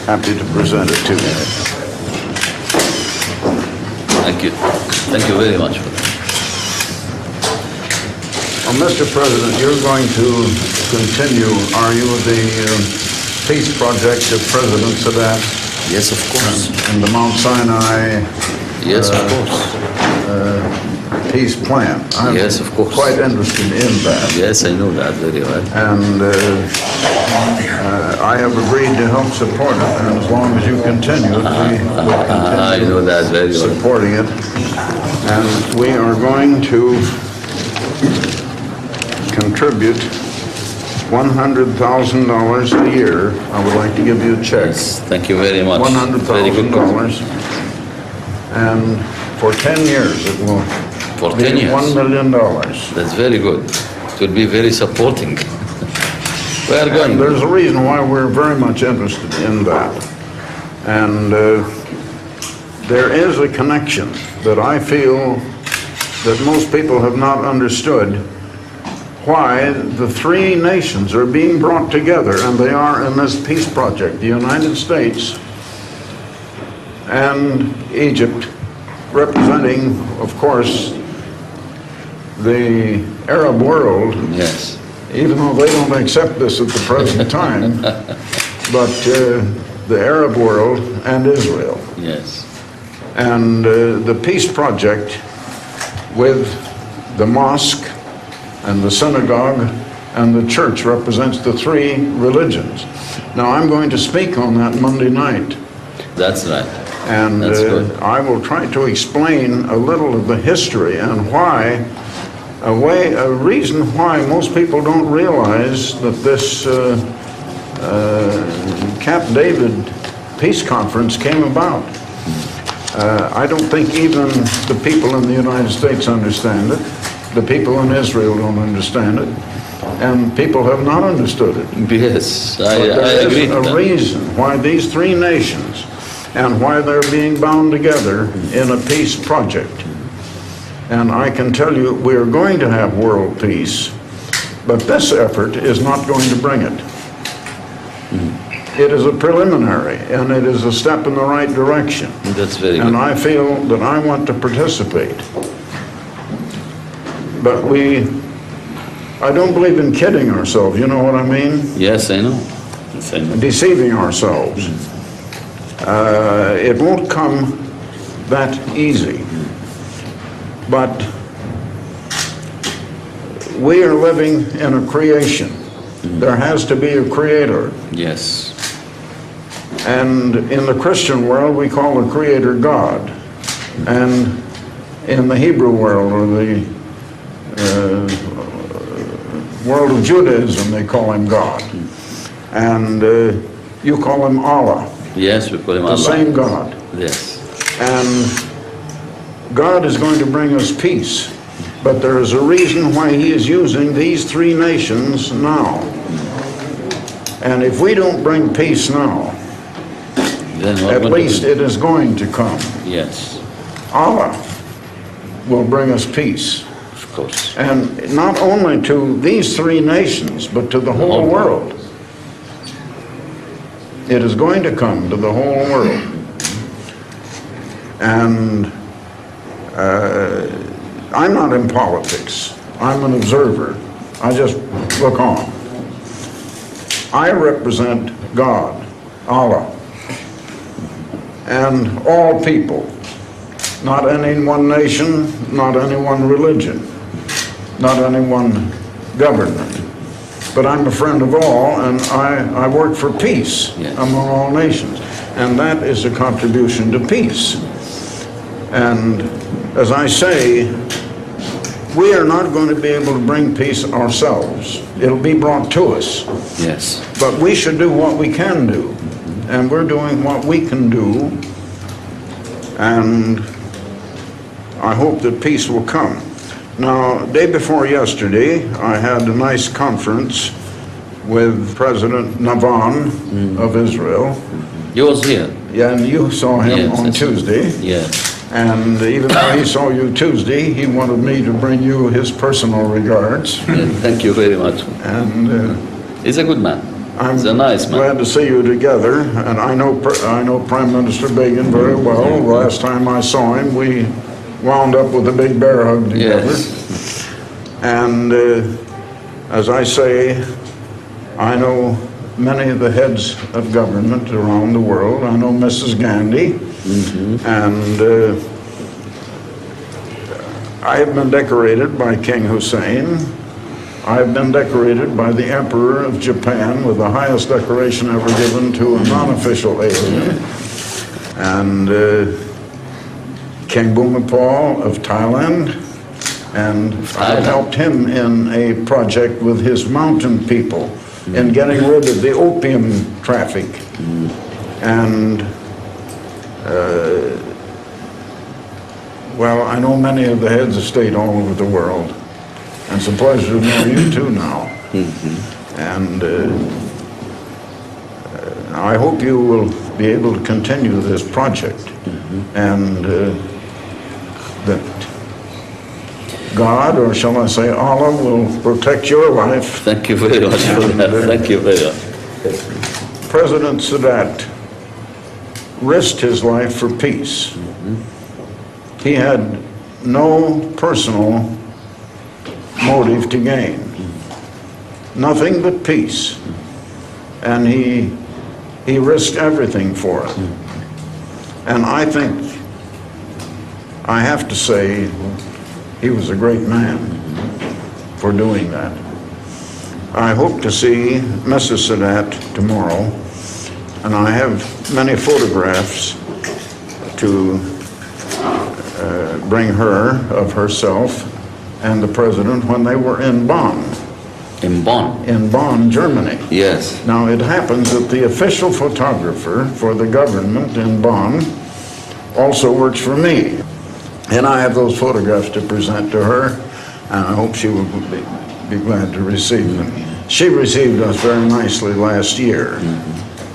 happy to present it to you. Thank you. Thank you very much for that. Well, Mr. President, you're going to continue, are you, the peace project of President Sadat? Yes, of course. And the Mount Sinai Yes, of course. peace plan. I'm Yes, of course. quite interested in that. Yes, I know that very well. And I have agreed to help support it, and as long as you continue it, we will I know that very continue well. supporting it. And we are going to contribute $100,000 a year. I would like to give you a check. Yes, thank you very much. Very good. $100,000. And for 10 years it will For be 10 years. $1 million. That's very good. It will be very supporting. We are going. And there's a reason why we're very much interested in that. And there is a connection that I feel that most people have not understood, why the three nations are being brought together, and they are in this peace project, the United States and Egypt, representing, of course, the Arab world, Yes. even though they don't accept this at the present time, but the Arab world and Israel. Yes. And the peace project with the mosque and the synagogue and the church represents the three religions. Now, I'm going to speak on that Monday night. That's right. And That's good. I will try to explain a little of the history and why, a reason why most people don't realize that this Camp David peace conference came about. I don't think even the people in the United States understand it. The people in Israel don't understand it. And people have not understood it. Yes, But I there agree is to a that. reason why these three nations and why they're being bound together in a peace project. And I can tell you, we're going to have world peace, but this effort is not going to bring it. It is a preliminary, and it is a step in the right direction. That's very And good. I feel that I want to participate. But I don't believe in kidding ourselves, you know what I mean? Yes, I know. Yes, I know. Deceiving ourselves. It won't come that easy. But we are living in a creation. There has to be a creator. Yes. And in the Christian world, we call the creator God. And in the Hebrew world, or the world of Judaism, they call him God. And you call him Allah. Yes, we call him The Allah. same God. Yes. And God is going to bring us peace. But there is a reason why he is using these three nations now. And if we don't bring peace now, Then what at will least happen? it is going to come. Yes, Allah will bring us peace. of course. And not only to these three nations, but to the whole world. It is going to come to the whole world. And I'm not in politics. I'm an observer. I just look on. I represent God, Allah, and all people. Not any one nation, not any one religion, not any one government. But I'm a friend of all, and I work for peace Yes. among all nations. And that is a contribution to peace. And as I say, we are not going to be able to bring peace ourselves. It'll be brought to us. Yes. But we should do what we can do. And we're doing what we can do. And I hope that peace will come. Now, day before yesterday, I had a nice conference with President Navan of Israel. He was here. Yeah, and you saw him Yes, on yes. Tuesday. Yes. And even though he saw you Tuesday, he wanted me to bring you his personal regards. Yes. Thank you very much. And He's a good man. I'm He's a nice man. glad to see you together, and I know Prime Minister Begin very well. Last time I saw him, we wound up with a big bear hug together. Yes. And as I say, I know many of the heads of government around the world. I know Mrs. Gandhi, and I have been decorated by King Hussein. I have been decorated by the Emperor of Japan with the highest decoration ever given to a non-official alien. And King Bhumipal of Thailand. And I helped him in a project with his mountain people in getting rid of the opium traffic. And well, I know many of the heads of state all over the world. And it's a pleasure to know you too now. And I hope you will be able to continue this project, and that God, or shall I say Allah, will protect your life. Thank you very much for that. Thank you very much. President Sadat risked his life for peace. He had no personal motive to gain, nothing but peace, and he risked everything for it. And I think I have to say he was a great man for doing that. I hope to see Mrs. Sadat tomorrow, and I have many photographs to bring her of herself and the president when they were in Bonn. In Bonn? In Bonn, Germany. Yes. Now, it happens that the official photographer for the government in Bonn also works for me. And I have those photographs to present to her, and I hope she will be glad to receive them. She received us very nicely last year,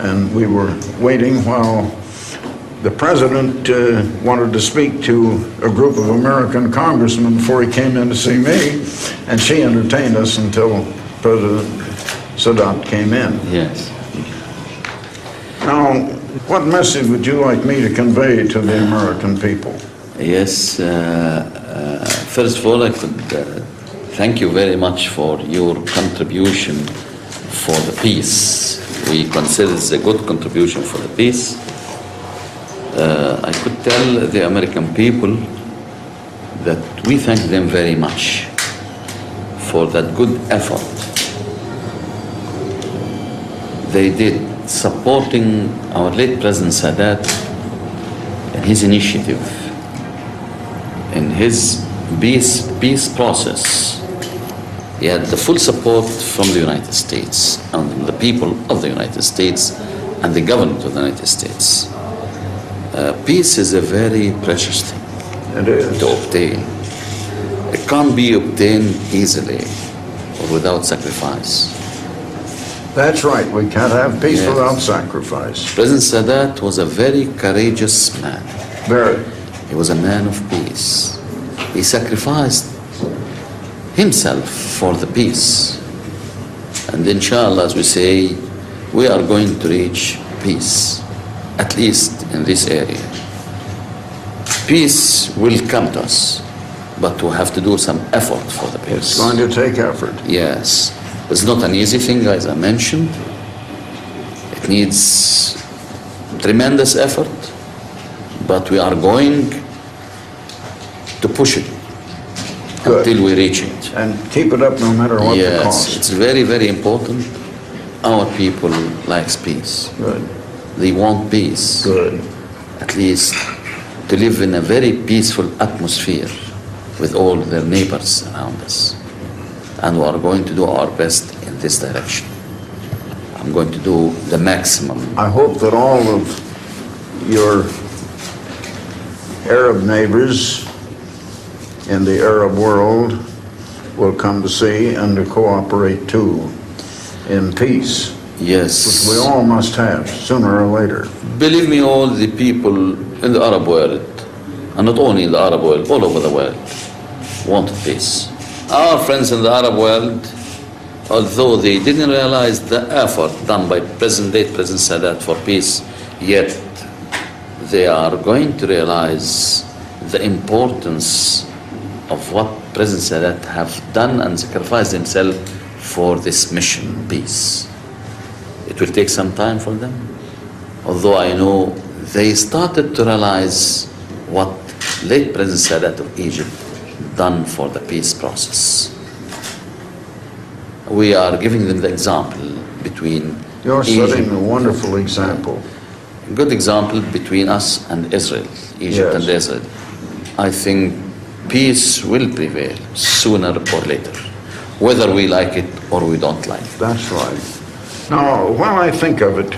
and we were waiting while the president wanted to speak to a group of American congressmen before he came in to see me, and she entertained us until President Sadat came in. Yes. Now, what message would you like me to convey to the American people? Yes. First of all, I could thank you very much for your contribution for the peace. We consider it a good contribution for the peace. I could tell the American people that we thank them very much for that good effort they did supporting our late President Sadat in his initiative, in his peace process. He had the full support from the United States and the people of the United States and the government of the United States. Peace is a very precious thing to obtain. It can't be obtained easily or without sacrifice. That's right, we can't have peace Yes. without sacrifice. President Sadat was a very courageous man. Very. He was a man of peace. He sacrificed himself for the peace. And inshallah, as we say, we are going to reach peace, at least in this area. Peace will come to us, but we have to do some effort for the peace. It's going to take effort. Yes. It's not an easy thing, as I mentioned. It needs tremendous effort, but we are going to push it Good. until we reach it. And keep it up no matter what the Yes, cost. it's very, very important. Our people likes peace. Good, They want peace. good. At least to live in a very peaceful atmosphere with all their neighbors around us. And we are going to do our best in this direction. I'm going to do the maximum. I hope that all of your Arab neighbors in the Arab world will come to see and to cooperate too in peace, Yes. which we all must have sooner or later. Believe me, all the people in the Arab world, and not only in the Arab world, all over the world, want peace. Our friends in the Arab world although they didn't realize the effort done by President Sadat for peace, yet they are going to realize the importance of what President Sadat have done and sacrificed himself for this mission, peace. It will take some time for them, although I know they started to realize what late President Sadat of Egypt done for the peace process. We are giving them the example between You're Egypt, setting a wonderful example. good example between us and Israel, Egypt Yes. and Israel. I think peace will prevail sooner or later, whether we like it or we don't like it. That's right. Now, while I think of it,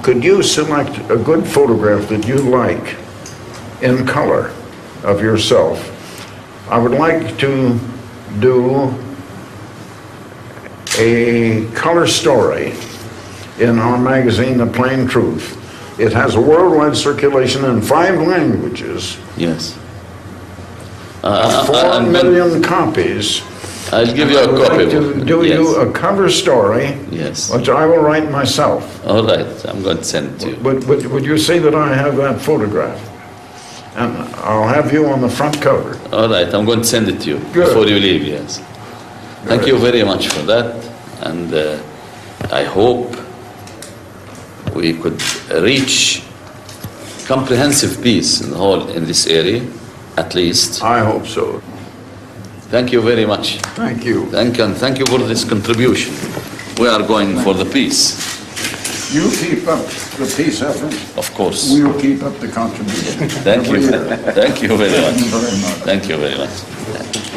could you select a good photograph that you like in color of yourself? I would like to do a color story in our magazine, The Plain Truth. It has a worldwide circulation in 5 languages, Yes. 4 million copies. I'll give you a I would copy. like to do Yes. you a cover story, Yes. which I will write myself. All right, I'm going to send it to you. Would you see that I have that photograph? And I'll have you on the front cover. All right, I'm going to send it to you Good. before you leave, yes. Thank Good. you very much for that, and I hope we could reach comprehensive peace in the whole, in this area, at least. I hope so. Thank you very much. Thank you. Thank you, and thank you for this contribution. We are going for the peace, You keep up the peace effort. of course. We'll keep up the contribution. Thank you. Every year. Thank you very much. Thank you very much. Thank you very much.